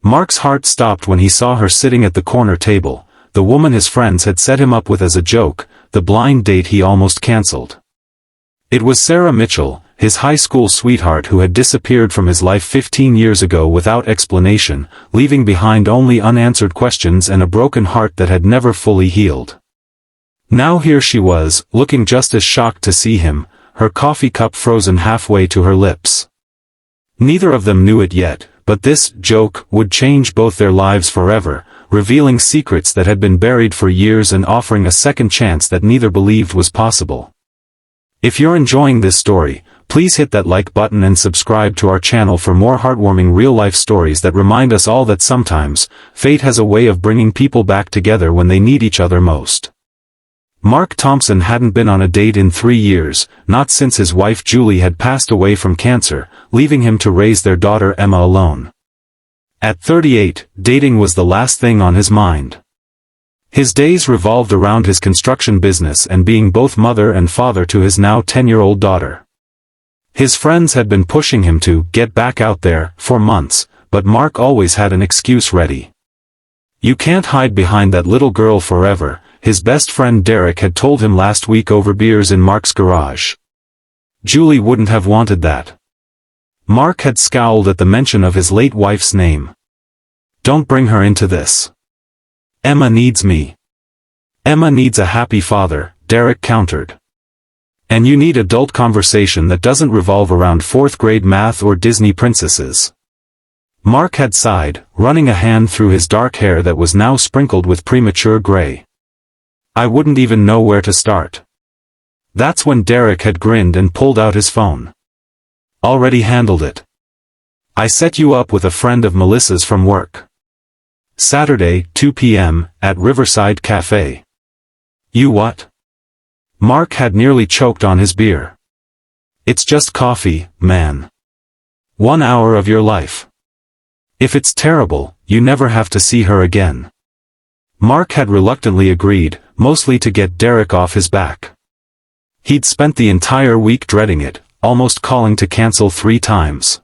Mark's heart stopped when he saw her sitting at the corner table, the woman his friends had set him up with as a joke, the blind date he almost cancelled. It was Sarah Mitchell, his high school sweetheart who had disappeared from his life 15 years ago without explanation, leaving behind only unanswered questions and a broken heart that had never fully healed. Now here she was, looking just as shocked to see him, her coffee cup frozen halfway to her lips. Neither of them knew it yet, but this joke would change both their lives forever, revealing secrets that had been buried for years and offering a second chance that neither believed was possible. If you're enjoying this story, please hit that like button and subscribe to our channel for more heartwarming real-life stories that remind us all that sometimes, fate has a way of bringing people back together when they need each other most. Mark Thompson hadn't been on a date in 3 years, not since his wife Julie had passed away from cancer, leaving him to raise their daughter Emma alone. At 38, dating was the last thing on his mind. His days revolved around his construction business and being both mother and father to his now 10-year-old daughter. His friends had been pushing him to get back out there for months, but Mark always had an excuse ready. You can't hide behind that little girl forever, his best friend Derek had told him last week over beers in Mark's garage. Julie wouldn't have wanted that. Mark had scowled at the mention of his late wife's name. Don't bring her into this. Emma needs me. Emma needs a happy father, Derek countered. And you need adult conversation that doesn't revolve around 4th grade math or Disney princesses. Mark had sighed, running a hand through his dark hair that was now sprinkled with premature gray. I wouldn't even know where to start. That's when Derek had grinned and pulled out his phone. Already handled it. I set you up with a friend of Melissa's from work. Saturday, 2 p.m., at Riverside Café. You what? Mark had nearly choked on his beer. It's just coffee, man. 1 hour of your life. If it's terrible, you never have to see her again. Mark had reluctantly agreed, mostly to get Derek off his back. He'd spent the entire week dreading it, almost calling to cancel 3 times.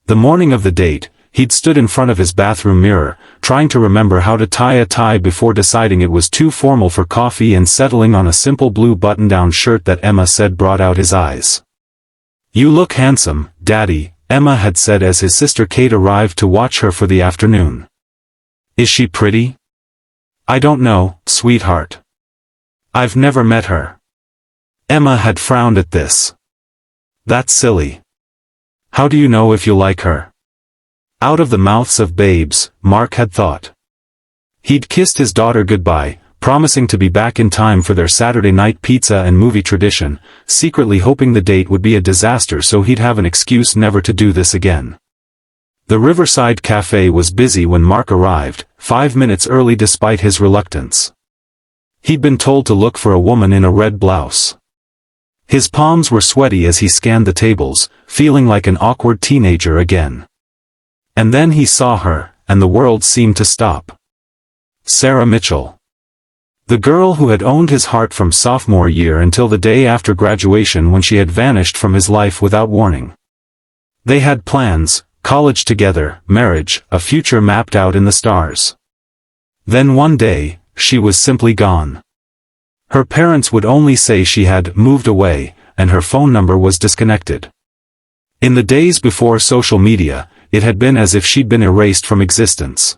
The morning of the date, he'd stood in front of his bathroom mirror, trying to remember how to tie a tie before deciding it was too formal for coffee and settling on a simple blue button-down shirt that Emma said brought out his eyes. You look handsome, Daddy, Emma had said as his sister Kate arrived to watch her for the afternoon. Is she pretty? I don't know, sweetheart. I've never met her. Emma had frowned at this. That's silly. How do you know if you like her? Out of the mouths of babes, Mark had thought. He'd kissed his daughter goodbye, promising to be back in time for their Saturday night pizza and movie tradition, secretly hoping the date would be a disaster so he'd have an excuse never to do this again. The Riverside Café was busy when Mark arrived, 5 minutes early despite his reluctance. He'd been told to look for a woman in a red blouse. His palms were sweaty as he scanned the tables, feeling like an awkward teenager again. And then he saw her, and the world seemed to stop. Sarah Mitchell. The girl who had owned his heart from sophomore year until the day after graduation when she had vanished from his life without warning. They had plans, college together, marriage, a future mapped out in the stars. Then one day, she was simply gone. Her parents would only say she had moved away, and her phone number was disconnected. In the days before social media, it had been as if she'd been erased from existence.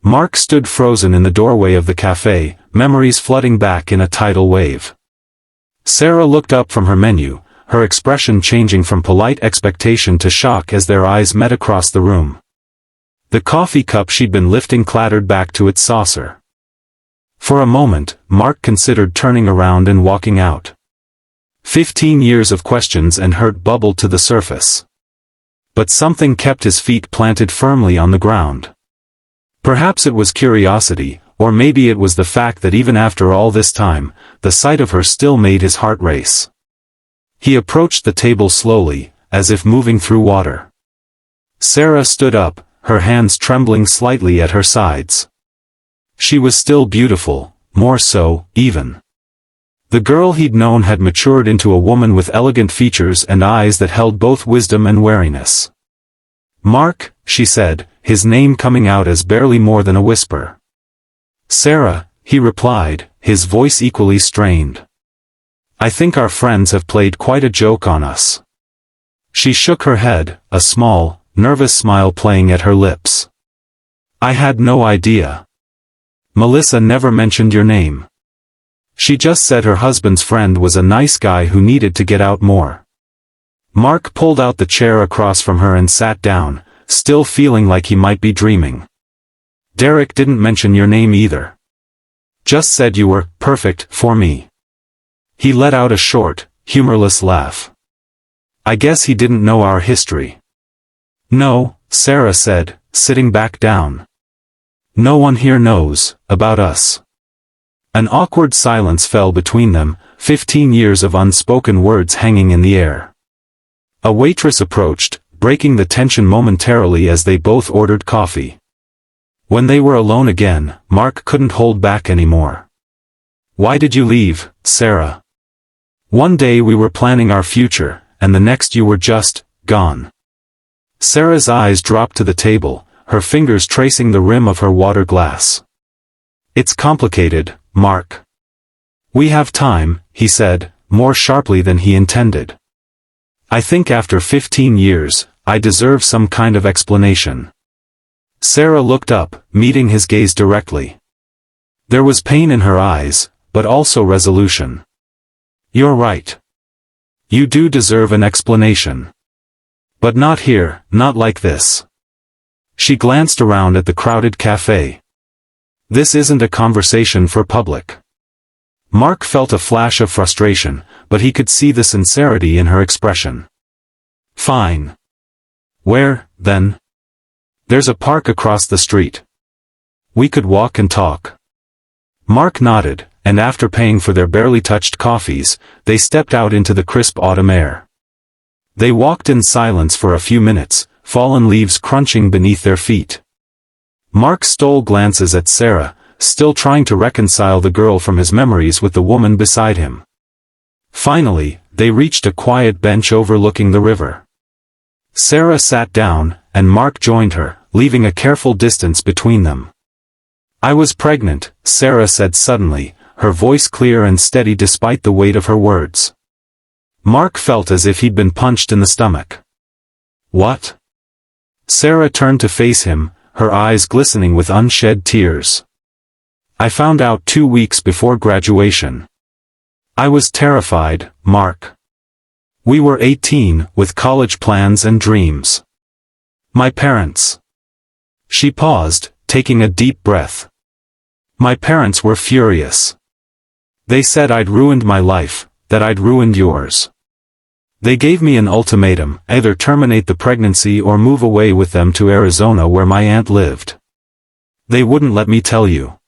Mark stood frozen in the doorway of the cafe, memories flooding back in a tidal wave. Sarah looked up from her menu, her expression changing from polite expectation to shock as their eyes met across the room. The coffee cup she'd been lifting clattered back to its saucer. For a moment, Mark considered turning around and walking out. 15 years of questions and hurt bubbled to the surface. But something kept his feet planted firmly on the ground. Perhaps it was curiosity, or maybe it was the fact that even after all this time, the sight of her still made his heart race. He approached the table slowly, as if moving through water. Sarah stood up, her hands trembling slightly at her sides. She was still beautiful, more so, even. The girl he'd known had matured into a woman with elegant features and eyes that held both wisdom and wariness. Mark, she said, his name coming out as barely more than a whisper. "Sarah," he replied, his voice equally strained. "I think our friends have played quite a joke on us." She shook her head, a small, nervous smile playing at her lips. "I had no idea. Melissa never mentioned your name. She just said her husband's friend was a nice guy who needed to get out more." Mark pulled out the chair across from her and sat down, still feeling like he might be dreaming. "Derek didn't mention your name either. Just said you were perfect for me." He let out a short, humorless laugh. "I guess he didn't know our history." "No," Sarah said, sitting back down. "No one here knows about us." An awkward silence fell between them, 15 years of unspoken words hanging in the air. A waitress approached, breaking the tension momentarily as they both ordered coffee. When they were alone again, Mark couldn't hold back anymore. "Why did you leave, Sarah? One day we were planning our future, and the next you were just gone." Sarah's eyes dropped to the table, her fingers tracing the rim of her water glass. "It's complicated, Mark." "We have time," he said, more sharply than he intended. "I think after 15 years, I deserve some kind of explanation." Sarah looked up, meeting his gaze directly. There was pain in her eyes, but also resolution. "You're right. You do deserve an explanation. But not here, not like this." She glanced around at the crowded café. "This isn't a conversation for public." Mark felt a flash of frustration, but he could see the sincerity in her expression. "Fine. Where, then?" "There's a park across the street. We could walk and talk." Mark nodded, and after paying for their barely touched coffees, they stepped out into the crisp autumn air. They walked in silence for a few minutes, fallen leaves crunching beneath their feet. Mark stole glances at Sarah, still trying to reconcile the girl from his memories with the woman beside him. Finally, they reached a quiet bench overlooking the river. Sarah sat down, and Mark joined her, leaving a careful distance between them. "I was pregnant," Sarah said suddenly, her voice clear and steady despite the weight of her words. Mark felt as if he'd been punched in the stomach. "What?" Sarah turned to face him, her eyes glistening with unshed tears. "I found out 2 weeks before graduation. I was terrified, Mark. We were 18, with college plans and dreams. My parents..." She paused, taking a deep breath. "My parents were furious. They said I'd ruined my life, that I'd ruined yours. They gave me an ultimatum, either terminate the pregnancy or move away with them to Arizona where my aunt lived. They wouldn't let me tell you.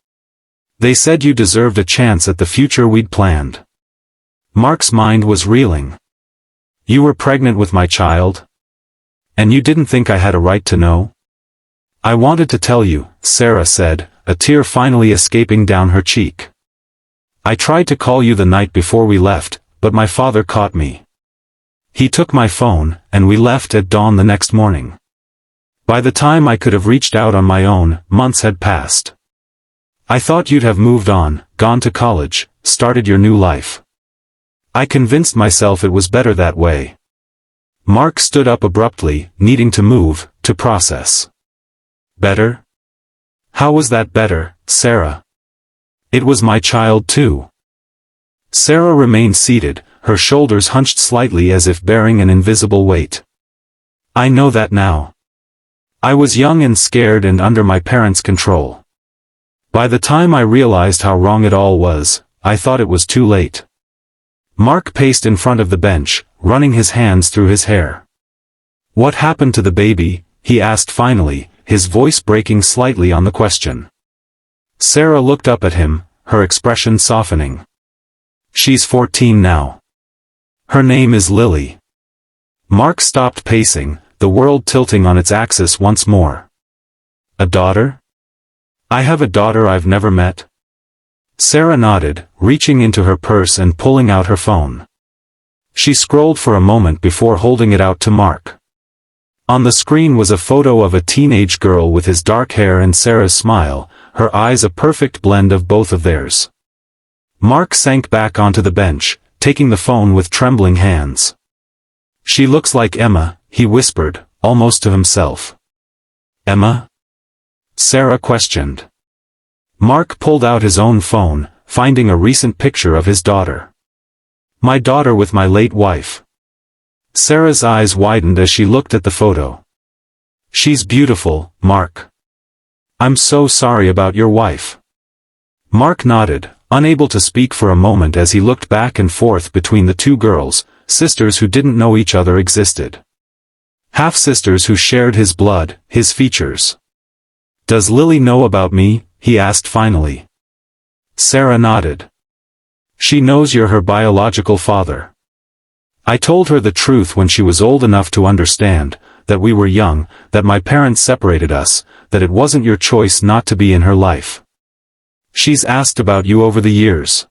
They said you deserved a chance at the future we'd planned." Mark's mind was reeling. "You were pregnant with my child? And you didn't think I had a right to know?" "I wanted to tell you," Sarah said, a tear finally escaping down her cheek. "I tried to call you the night before we left, but my father caught me. He took my phone, and we left at dawn the next morning. By the time I could have reached out on my own, months had passed. I thought you'd have moved on, gone to college, started your new life. I convinced myself it was better that way." Mark stood up abruptly, needing to move, to process. "Better? How was that better, Sarah? It was my child too." Sarah remained seated, her shoulders hunched slightly as if bearing an invisible weight. "I know that now. I was young and scared and under my parents' control. By the time I realized how wrong it all was, I thought it was too late." Mark paced in front of the bench, running his hands through his hair. "What happened to the baby?" he asked finally, his voice breaking slightly on the question. Sarah looked up at him, her expression softening. "She's 14 now. Her name is Lily." Mark stopped pacing, the world tilting on its axis once more. "A daughter? I have a daughter I've never met." Sarah nodded, reaching into her purse and pulling out her phone. She scrolled for a moment before holding it out to Mark. On the screen was a photo of a teenage girl with his dark hair and Sarah's smile, her eyes a perfect blend of both of theirs. Mark sank back onto the bench, taking the phone with trembling hands. "She looks like Emma," he whispered, almost to himself. "Emma?" Sarah questioned. Mark pulled out his own phone, finding a recent picture of his daughter. "My daughter with my late wife." Sarah's eyes widened as she looked at the photo. "She's beautiful, Mark. I'm so sorry about your wife." Mark nodded, unable to speak for a moment as he looked back and forth between the two girls, sisters who didn't know each other existed. Half-sisters who shared his blood, his features. "Does Lily know about me?" he asked finally. Sarah nodded. "She knows you're her biological father. I told her the truth when she was old enough to understand, that we were young, that my parents separated us, that it wasn't your choice not to be in her life. She's asked about you over the years."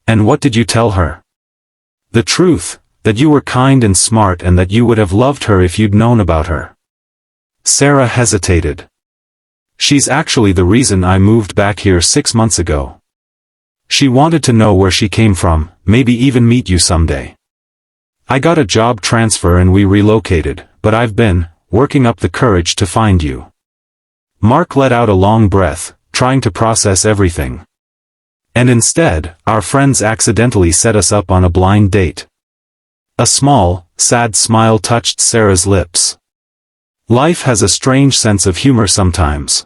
"And what did you tell her?" "The truth, that you were kind and smart and that you would have loved her if you'd known about her." Sarah hesitated. "She's actually the reason I moved back here 6 months ago. She wanted to know where she came from, maybe even meet you someday. I got a job transfer and we relocated, but I've been working up the courage to find you." Mark let out a long breath, trying to process everything. "And instead, our friends accidentally set us up on a blind date." A small, sad smile touched Sarah's lips. Life has a strange sense of humor sometimes.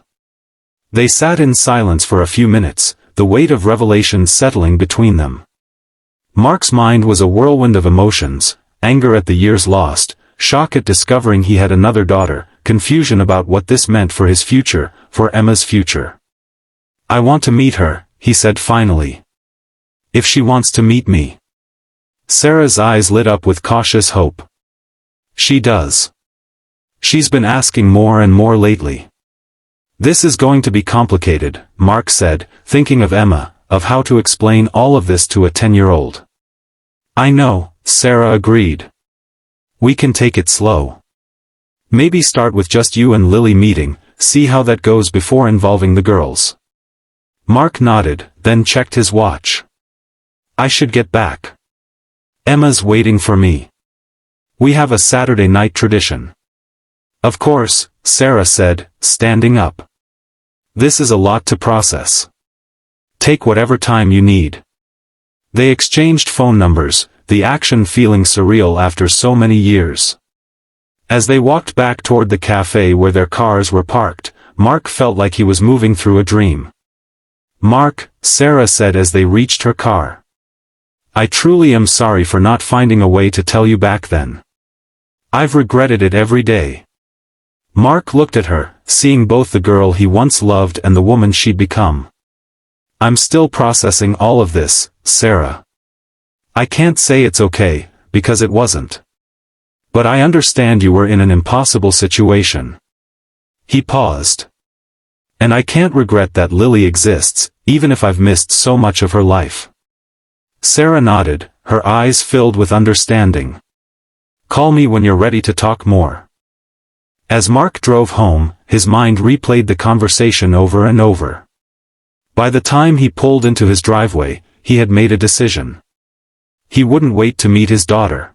They sat in silence for a few minutes, the weight of revelations settling between them. Mark's mind was a whirlwind of emotions: anger at the years lost, shock at discovering he had another daughter, confusion about what this meant for his future, for Emma's future. "I want to meet her," he said finally. "If she wants to meet me." Sarah's eyes lit up with cautious hope. "She does. She's been asking more and more lately." "This is going to be complicated," Mark said, thinking of Emma, of how to explain all of this to a 10-year-old. "I know," Sarah agreed. "We can take it slow. Maybe start with just you and Lily meeting, see how that goes before involving the girls." Mark nodded, then checked his watch. "I should get back. Emma's waiting for me. We have a Saturday night tradition." "Of course," Sarah said, standing up. "This is a lot to process. Take whatever time you need." They exchanged phone numbers, the action feeling surreal after so many years. As they walked back toward the café where their cars were parked, Mark felt like he was moving through a dream. "Mark," Sarah said as they reached her car. "I truly am sorry for not finding a way to tell you back then. I've regretted it every day." Mark looked at her, seeing both the girl he once loved and the woman she'd become. "I'm still processing all of this, Sarah. I can't say it's okay, because it wasn't. But I understand you were in an impossible situation." He paused. "And I can't regret that Lily exists, even if I've missed so much of her life." Sarah nodded, her eyes filled with understanding. "Call me when you're ready to talk more." As Mark drove home, his mind replayed the conversation over and over. By the time he pulled into his driveway, he had made a decision. He wouldn't wait to meet his daughter.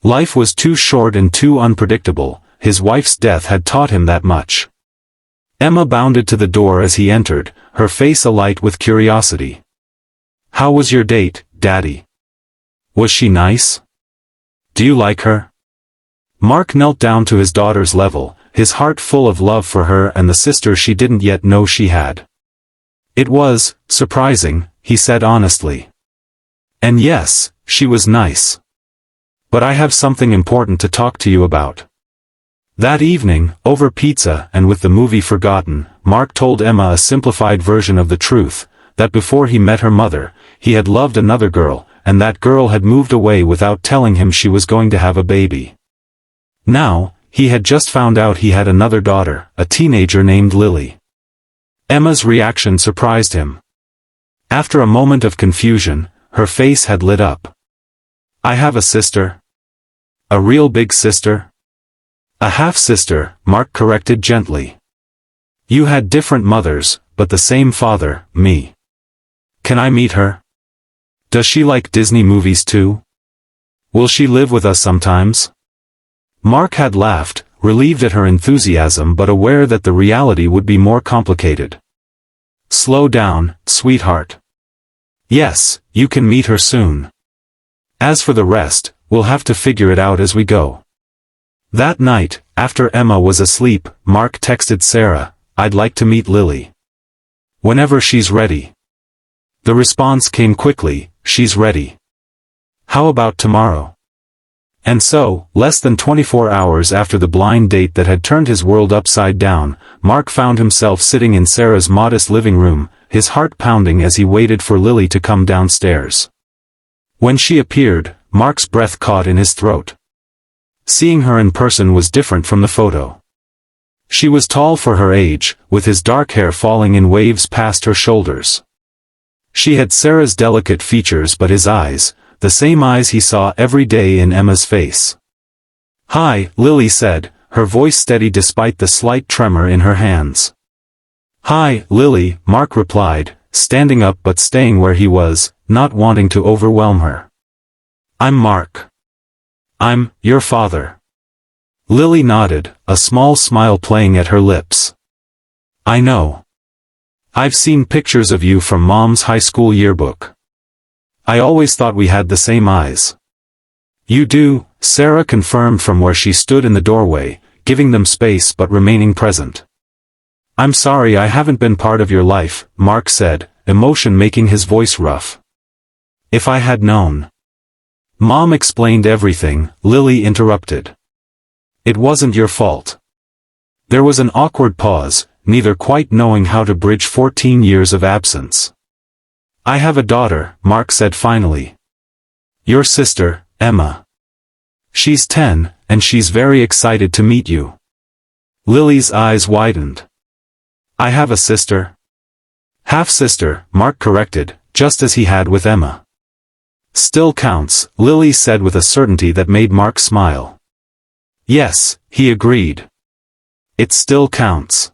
Life was too short and too unpredictable, his wife's death had taught him that much. Emma bounded to the door as he entered, her face alight with curiosity. "How was your date, Daddy? Was she nice? Do you like her?" Mark knelt down to his daughter's level, his heart full of love for her and the sister she didn't yet know she had. "It was surprising," he said honestly. "And yes, she was nice. But I have something important to talk to you about." That evening, over pizza and with the movie forgotten, Mark told Emma a simplified version of the truth, that before he met her mother, he had loved another girl, and that girl had moved away without telling him she was going to have a baby. Now, he had just found out he had another daughter, a teenager named Lily. Emma's reaction surprised him. After a moment of confusion, her face had lit up. "I have a sister? A real big sister?" A half-sister, Mark corrected gently. You had different mothers, but the same father, me. Can I meet her? Does she like Disney movies too? Will she live with us sometimes? Mark had laughed, relieved at her enthusiasm but aware that the reality would be more complicated. Slow down, sweetheart. Yes, you can meet her soon. As for the rest, we'll have to figure it out as we go. That night, after Emma was asleep, Mark texted Sarah, I'd like to meet Lily. Whenever she's ready. The response came quickly, she's ready. How about tomorrow? And so, less than 24 hours after the blind date that had turned his world upside down, Mark found himself sitting in Sarah's modest living room, his heart pounding as he waited for Lily to come downstairs. When she appeared, Mark's breath caught in his throat. Seeing her in person was different from the photo. She was tall for her age, with his dark hair falling in waves past her shoulders. She had Sarah's delicate features but his eyes, the same eyes he saw every day in Emma's face. Hi, Lily said, her voice steady despite the slight tremor in her hands. Hi, Lily, Mark replied, standing up but staying where he was, not wanting to overwhelm her. I'm Mark. I'm your father. Lily nodded, a small smile playing at her lips. I know. I've seen pictures of you from Mom's high school yearbook. I always thought we had the same eyes. You do, Sarah confirmed from where she stood in the doorway, giving them space but remaining present. I'm sorry I haven't been part of your life, Mark said, emotion making his voice rough. If I had known. Mom explained everything, Lily interrupted. It wasn't your fault. There was an awkward pause, neither quite knowing how to bridge 14 years of absence. I have a daughter, Mark said finally. Your sister, Emma. She's 10, and she's very excited to meet you. Lily's eyes widened. I have a sister? Half-sister, Mark corrected, just as he had with Emma. Still counts, Lily said with a certainty that made Mark smile. Yes, he agreed. It still counts.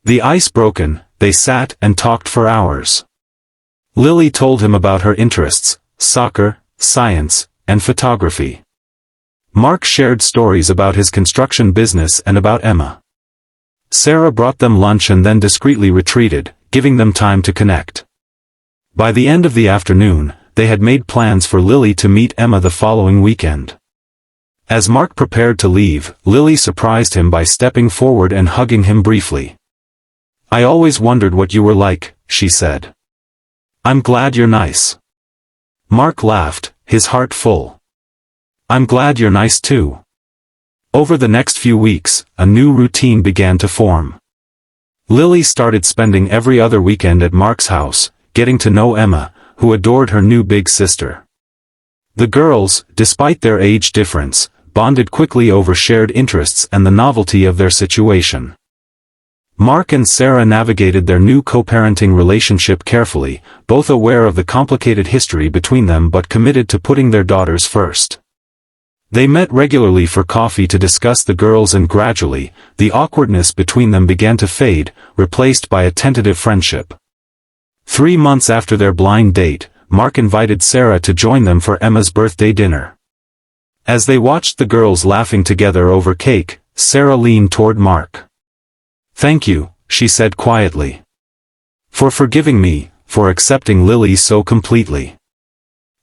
The ice broken, they sat and talked for hours. Lily told him about her interests, soccer, science, and photography. Mark shared stories about his construction business and about Emma. Sarah brought them lunch and then discreetly retreated, giving them time to connect. By the end of the afternoon, they had made plans for Lily to meet Emma the following weekend. As Mark prepared to leave, Lily surprised him by stepping forward and hugging him briefly. I always wondered what you were like, she said. I'm glad you're nice. Mark laughed, his heart full. I'm glad you're nice too. Over the next few weeks, a new routine began to form. Lily started spending every other weekend at Mark's house, getting to know Emma, who adored her new big sister. The girls, despite their age difference, bonded quickly over shared interests and the novelty of their situation. Mark and Sarah navigated their new co-parenting relationship carefully, both aware of the complicated history between them but committed to putting their daughters first. They met regularly for coffee to discuss the girls and gradually, the awkwardness between them began to fade, replaced by a tentative friendship. 3 months after their blind date, Mark invited Sarah to join them for Emma's birthday dinner. As they watched the girls laughing together over cake, Sarah leaned toward Mark. Thank you, she said quietly. For forgiving me, for accepting Lily so completely.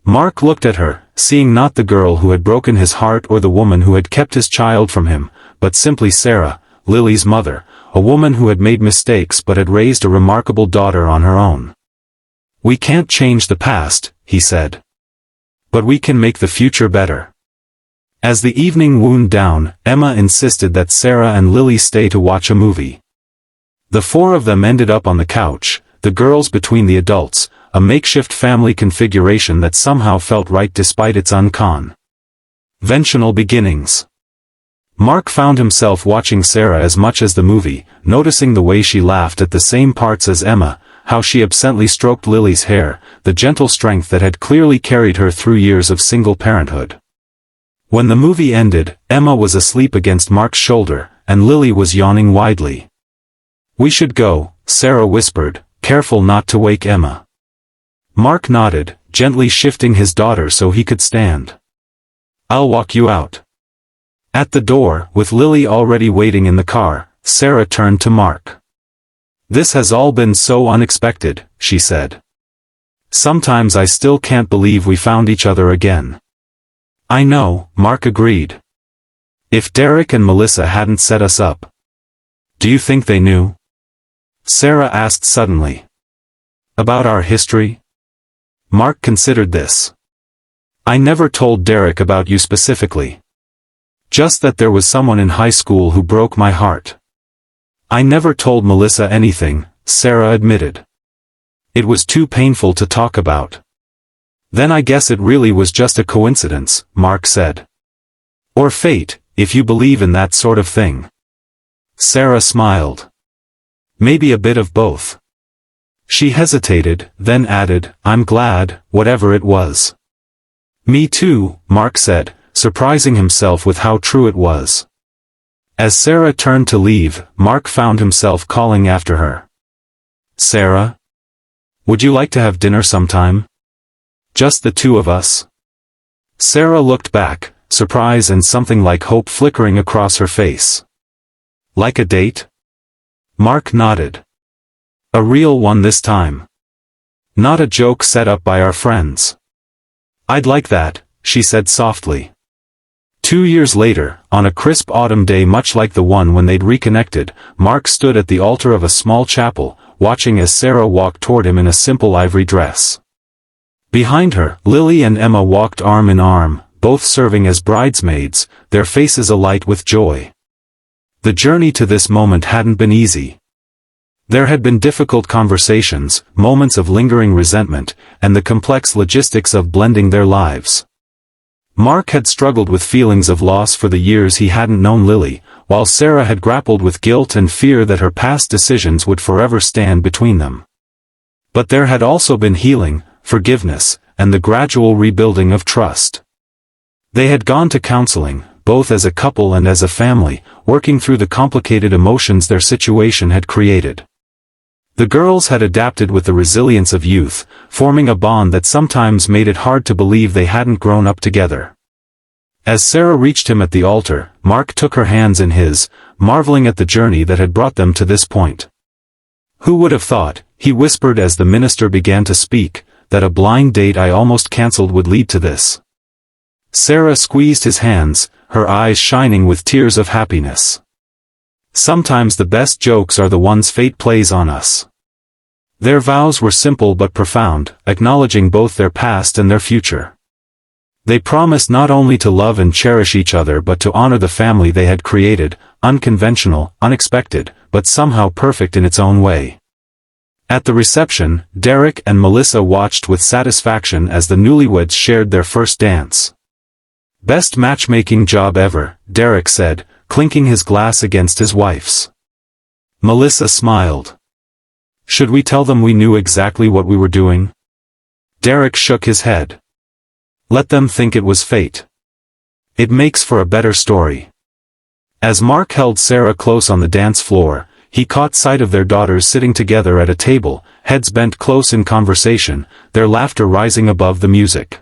Mark looked at her, seeing not the girl who had broken his heart or the woman who had kept his child from him, but simply Sarah, Lily's mother, a woman who had made mistakes but had raised a remarkable daughter on her own. We can't change the past, he said. But we can make the future better. As the evening wound down, Emma insisted that Sarah and Lily stay to watch a movie. The 4 of them ended up on the couch, the girls between the adults, a makeshift family configuration that somehow felt right despite its unconventional beginnings. Mark found himself watching Sarah as much as the movie, noticing the way she laughed at the same parts as Emma, how she absently stroked Lily's hair, the gentle strength that had clearly carried her through years of single parenthood. When the movie ended, Emma was asleep against Mark's shoulder, and Lily was yawning widely. "We should go," Sarah whispered, careful not to wake Emma. Mark nodded, gently shifting his daughter so he could stand. "I'll walk you out." At the door, with Lily already waiting in the car, Sarah turned to Mark. "This has all been so unexpected," she said. "Sometimes I still can't believe we found each other again." "I know," Mark agreed. "If Derek and Melissa hadn't set us up." "Do you think they knew?" Sarah asked suddenly. "About our history?" Mark considered this. "I never told Derek about you specifically. Just that there was someone in high school who broke my heart." "I never told Melissa anything," Sarah admitted. "It was too painful to talk about." "Then I guess it really was just a coincidence," Mark said. "Or fate, if you believe in that sort of thing." Sarah smiled. "Maybe a bit of both." She hesitated, then added, "I'm glad, whatever it was." "Me too," Mark said, surprising himself with how true it was. As Sarah turned to leave, Mark found himself calling after her. "Sarah? Would you like to have dinner sometime? Just the two of us?" Sarah looked back, surprise and something like hope flickering across her face. "Like a date?" Mark nodded. "A real one this time. Not a joke set up by our friends." "I'd like that," she said softly. 2 years later, on a crisp autumn day much like the one when they'd reconnected, Mark stood at the altar of a small chapel, watching as Sarah walked toward him in a simple ivory dress. Behind her, Lily and Emma walked arm in arm, both serving as bridesmaids, their faces alight with joy. The journey to this moment hadn't been easy. There had been difficult conversations, moments of lingering resentment, and the complex logistics of blending their lives. Mark had struggled with feelings of loss for the years he hadn't known Lily, while Sarah had grappled with guilt and fear that her past decisions would forever stand between them. But there had also been healing, forgiveness, and the gradual rebuilding of trust. They had gone to counseling, both as a couple and as a family, working through the complicated emotions their situation had created. The girls had adapted with the resilience of youth, forming a bond that sometimes made it hard to believe they hadn't grown up together. As Sarah reached him at the altar, Mark took her hands in his, marveling at the journey that had brought them to this point. "Who would have thought," he whispered as the minister began to speak, "that a blind date I almost cancelled would lead to this?" Sarah squeezed his hands, her eyes shining with tears of happiness. "Sometimes the best jokes are the ones fate plays on us." Their vows were simple but profound, acknowledging both their past and their future. They promised not only to love and cherish each other but to honor the family they had created, unconventional, unexpected, but somehow perfect in its own way. At the reception, Derek and Melissa watched with satisfaction as the newlyweds shared their first dance. "Best matchmaking job ever," Derek said, clinking his glass against his wife's. Melissa smiled. "Should we tell them we knew exactly what we were doing?" Derek shook his head. "Let them think it was fate. It makes for a better story." As Mark held Sarah close on the dance floor, he caught sight of their daughters sitting together at a table, heads bent close in conversation, their laughter rising above the music.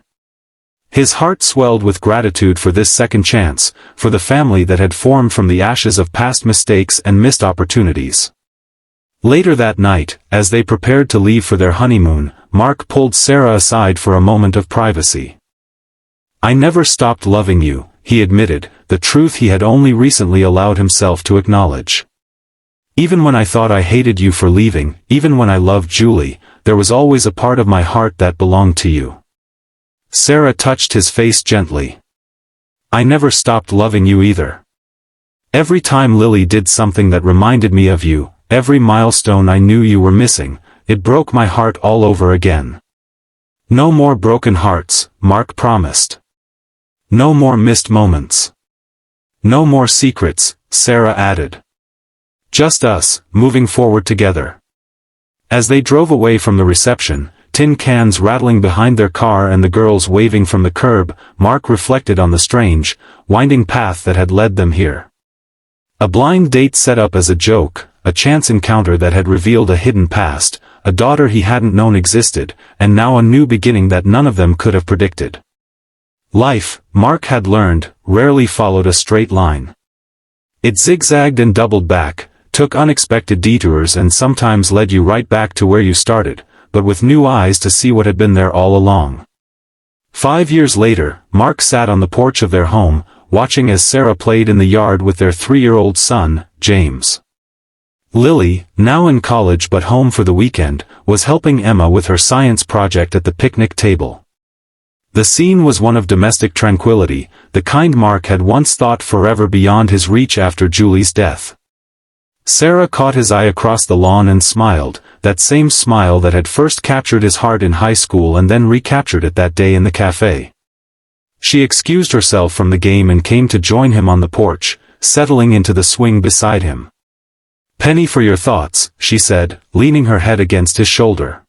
His heart swelled with gratitude for this second chance, for the family that had formed from the ashes of past mistakes and missed opportunities. Later that night, as they prepared to leave for their honeymoon, Mark pulled Sarah aside for a moment of privacy. "I never stopped loving you," he admitted, the truth he had only recently allowed himself to acknowledge. "Even when I thought I hated you for leaving, even when I loved Julie, there was always a part of my heart that belonged to you." Sarah touched his face gently. "I never stopped loving you either. Every time Lily did something that reminded me of you, every milestone I knew you were missing, it broke my heart all over again." "No more broken hearts," Mark promised. "No more missed moments. No more secrets," Sarah added. "Just us, moving forward together." As they drove away from the reception, tin cans rattling behind their car and the girls waving from the curb, Mark reflected on the strange, winding path that had led them here. A blind date set up as a joke, a chance encounter that had revealed a hidden past, a daughter he hadn't known existed, and now a new beginning that none of them could have predicted. Life, Mark had learned, rarely followed a straight line. It zigzagged and doubled back, took unexpected detours and sometimes led you right back to where you started, but with new eyes to see what had been there all along. 5 years later, Mark sat on the porch of their home, watching as Sarah played in the yard with their 3-year-old son, James. Lily, now in college but home for the weekend, was helping Emma with her science project at the picnic table. The scene was one of domestic tranquility, the kind Mark had once thought forever beyond his reach after Julie's death. Sarah caught his eye across the lawn and smiled, that same smile that had first captured his heart in high school and then recaptured it that day in the café. She excused herself from the game and came to join him on the porch, settling into the swing beside him. "Penny for your thoughts," she said, leaning her head against his shoulder.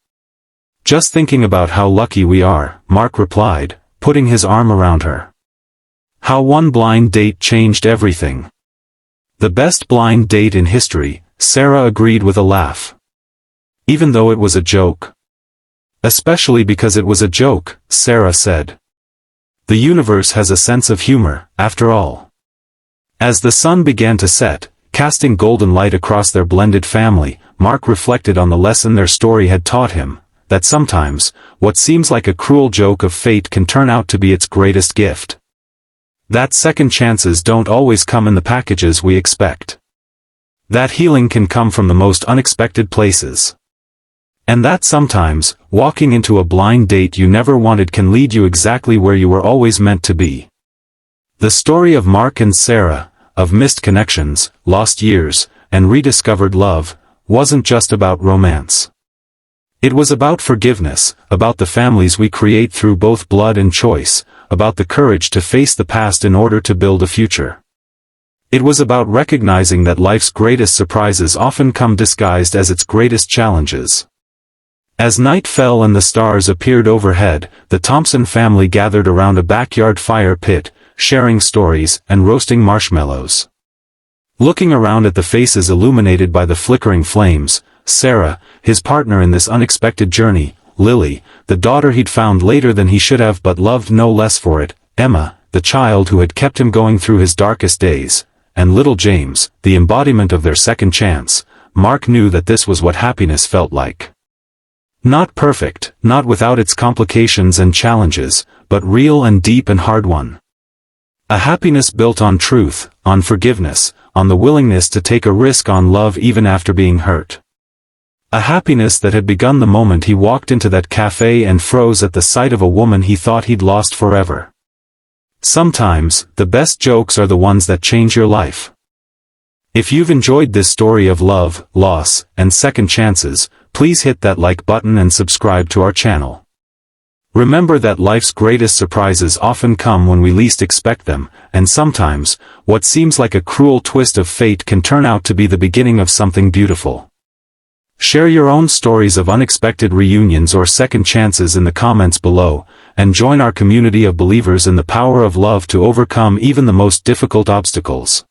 "Just thinking about how lucky we are," Mark replied, putting his arm around her. "How one blind date changed everything." "The best blind date in history," Sarah agreed with a laugh. "Even though it was a joke." "Especially because it was a joke," Sarah said. "The universe has a sense of humor, after all." As the sun began to set, casting golden light across their blended family, Mark reflected on the lesson their story had taught him, that sometimes, what seems like a cruel joke of fate can turn out to be its greatest gift. That second chances don't always come in the packages we expect. That healing can come from the most unexpected places. And that sometimes, walking into a blind date you never wanted can lead you exactly where you were always meant to be. The story of Mark and Sarah, of missed connections, lost years, and rediscovered love, wasn't just about romance. It was about forgiveness, about the families we create through both blood and choice, about the courage to face the past in order to build a future. It was about recognizing that life's greatest surprises often come disguised as its greatest challenges. As night fell and the stars appeared overhead, the Thompson family gathered around a backyard fire pit, sharing stories and roasting marshmallows. Looking around at the faces illuminated by the flickering flames, Sarah, his partner in this unexpected journey, Lily, the daughter he'd found later than he should have but loved no less for it, Emma, the child who had kept him going through his darkest days, and little James, the embodiment of their second chance, Mark knew that this was what happiness felt like. Not perfect, not without its complications and challenges, but real and deep and hard one. A happiness built on truth, on forgiveness, on the willingness to take a risk on love even after being hurt. A happiness that had begun the moment he walked into that café and froze at the sight of a woman he thought he'd lost forever. Sometimes, the best jokes are the ones that change your life. If you've enjoyed this story of love, loss, and second chances, please hit that like button and subscribe to our channel. Remember that life's greatest surprises often come when we least expect them, and sometimes, what seems like a cruel twist of fate can turn out to be the beginning of something beautiful. Share your own stories of unexpected reunions or second chances in the comments below, and join our community of believers in the power of love to overcome even the most difficult obstacles.